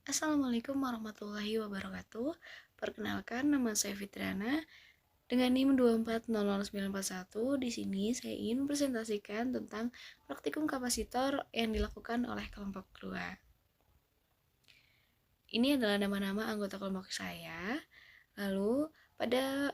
Assalamualaikum warahmatullahi wabarakatuh. Perkenalkan, nama saya Fitriana dengan NIM 2400941. Di sini saya ingin presentasikan tentang praktikum kapasitor yang dilakukan oleh kelompok kedua. Ini adalah nama-nama anggota kelompok saya. Lalu, pada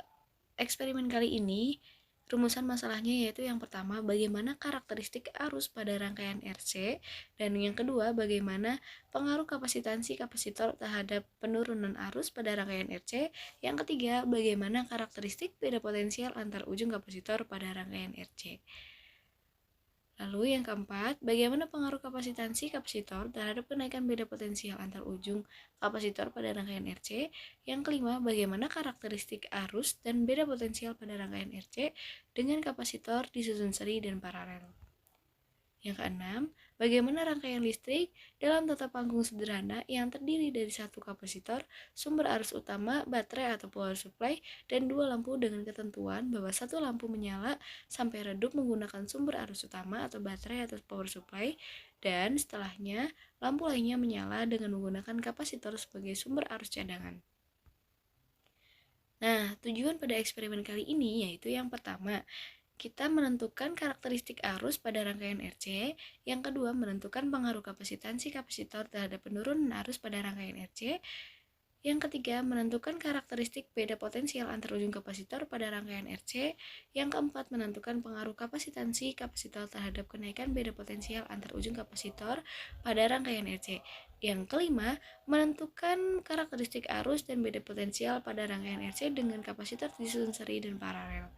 eksperimen kali ini, rumusan masalahnya yaitu yang pertama, bagaimana karakteristik arus pada rangkaian RC, dan yang kedua, bagaimana pengaruh kapasitansi kapasitor terhadap penurunan arus pada rangkaian RC, yang ketiga, bagaimana karakteristik beda potensial antar ujung kapasitor pada rangkaian RC. Lalu yang keempat, bagaimana pengaruh kapasitansi kapasitor terhadap kenaikan beda potensial antar ujung kapasitor pada rangkaian RC. Yang kelima, bagaimana karakteristik arus dan beda potensial pada rangkaian RC dengan kapasitor disusun seri dan paralel. Yang keenam, bagaimana rangkaian listrik dalam tata panggung sederhana yang terdiri dari satu kapasitor, sumber arus utama, baterai atau power supply, dan dua lampu dengan ketentuan bahwa satu lampu menyala sampai redup menggunakan sumber arus utama atau baterai atau power supply, dan setelahnya lampu lainnya menyala dengan menggunakan kapasitor sebagai sumber arus cadangan. Nah, tujuan pada eksperimen kali ini yaitu yang pertama, kita menentukan karakteristik arus pada rangkaian RC. Yang kedua, menentukan pengaruh kapasitansi kapasitor terhadap penurunan arus pada rangkaian RC. Yang ketiga, menentukan karakteristik beda potensial antar ujung kapasitor pada rangkaian RC. Yang keempat, menentukan pengaruh kapasitansi kapasitor terhadap kenaikan beda potensial antar ujung kapasitor pada rangkaian RC. Yang kelima, menentukan karakteristik arus dan beda potensial pada rangkaian RC dengan kapasitor disusun seri dan paralel.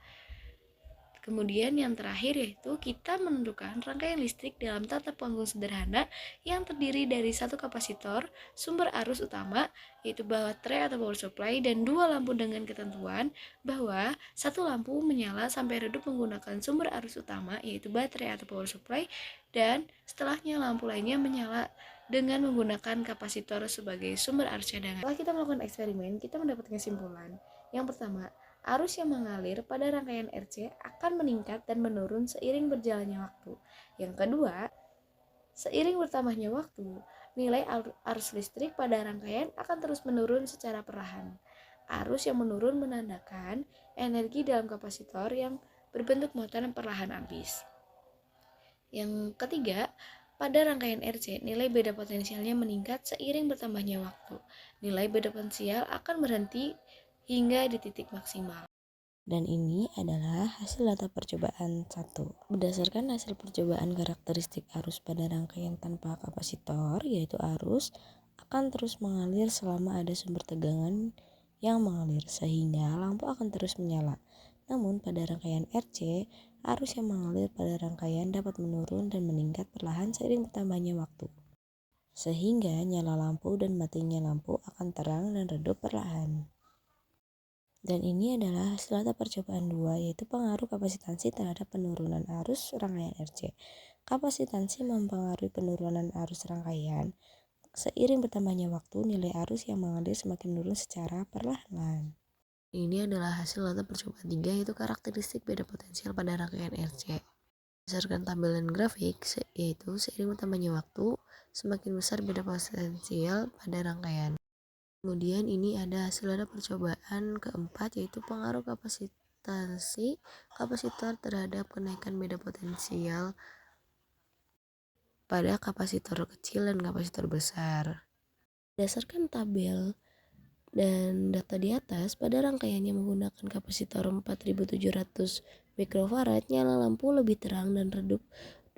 Kemudian yang terakhir yaitu kita menentukan rangkaian listrik dalam tata panggung sederhana yang terdiri dari satu kapasitor, sumber arus utama yaitu baterai atau power supply, dan dua lampu dengan ketentuan bahwa satu lampu menyala sampai redup menggunakan sumber arus utama yaitu baterai atau power supply, dan setelahnya lampu lainnya menyala dengan menggunakan kapasitor sebagai sumber arus cadangan. Setelah kita melakukan eksperimen, kita mendapatkan kesimpulan. Yang pertama, arus yang mengalir pada rangkaian RC akan meningkat dan menurun seiring berjalannya waktu. Yang kedua, seiring bertambahnya waktu, nilai arus listrik pada rangkaian akan terus menurun secara perlahan. Arus yang menurun menandakan energi dalam kapasitor yang berbentuk muatan perlahan habis. Yang ketiga, pada rangkaian RC, nilai beda potensialnya meningkat seiring bertambahnya waktu. Nilai beda potensial akan berhenti hingga di titik maksimal. Dan ini adalah hasil data percobaan 1. Berdasarkan hasil percobaan karakteristik arus pada rangkaian tanpa kapasitor, yaitu arus akan terus mengalir selama ada sumber tegangan yang mengalir, sehingga lampu akan terus menyala. Namun pada rangkaian RC, arus yang mengalir pada rangkaian dapat menurun dan meningkat perlahan seiring bertambahnya waktu, sehingga nyala lampu dan matinya lampu akan terang dan redup perlahan. Dan ini adalah hasil data percobaan 2, yaitu pengaruh kapasitansi terhadap penurunan arus rangkaian RC. Kapasitansi mempengaruhi penurunan arus rangkaian. Seiring bertambahnya waktu, nilai arus yang mengalir semakin menurun secara perlahan-lahan. Ini adalah hasil data percobaan 3, yaitu karakteristik beda potensial pada rangkaian RC. Berdasarkan tabel dan grafik, yaitu seiring bertambahnya waktu, semakin besar beda potensial pada rangkaian. Kemudian ini ada hasil data percobaan keempat, yaitu pengaruh kapasitansi kapasitor terhadap kenaikan beda potensial pada kapasitor kecil dan kapasitor besar. Berdasarkan tabel dan data di atas, pada rangkaian yang menggunakan kapasitor 4700 mikrofarad, nyala lampu lebih terang dan redup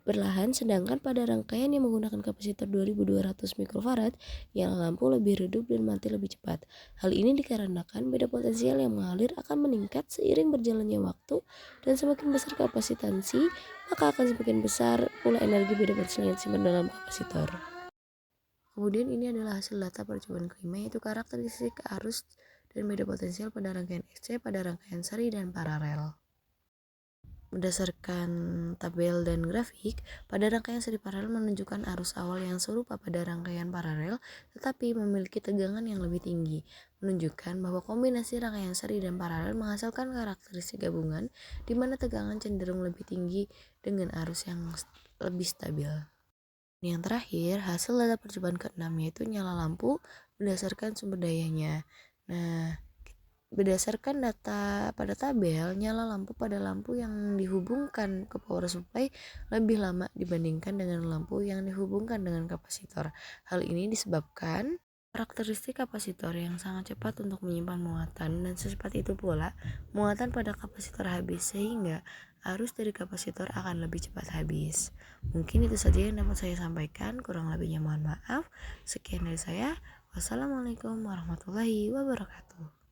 perlahan, sedangkan pada rangkaian yang menggunakan kapasitor 2200 mikrofarad, nyala lampu lebih redup dan mati lebih cepat. Hal ini dikarenakan beda potensial yang mengalir akan meningkat seiring berjalannya waktu, dan semakin besar kapasitansi, maka akan semakin besar pula energi beda potensial yang disimpan dalam kapasitor. Kemudian ini adalah hasil data percobaan kelima, yaitu karakteristik arus dan beda potensial pada rangkaian RC pada rangkaian seri dan paralel. Berdasarkan tabel dan grafik, pada rangkaian seri paralel menunjukkan arus awal yang serupa pada rangkaian paralel, tetapi memiliki tegangan yang lebih tinggi, menunjukkan bahwa kombinasi rangkaian seri dan paralel menghasilkan karakteristik gabungan, di mana tegangan cenderung lebih tinggi dengan arus yang lebih stabil. Yang terakhir, hasil data percobaan ke-6 yaitu nyala lampu berdasarkan sumber dayanya. Nah, berdasarkan data pada tabel, nyala lampu pada lampu yang dihubungkan ke power supply lebih lama dibandingkan dengan lampu yang dihubungkan dengan kapasitor. Hal ini disebabkan karakteristik kapasitor yang sangat cepat untuk menyimpan muatan dan secepat itu pula muatan pada kapasitor habis, sehingga arus dari kapasitor akan lebih cepat habis. Mungkin itu saja yang dapat saya sampaikan, kurang lebihnya mohon maaf. Sekian dari saya. Wassalamualaikum warahmatullahi wabarakatuh.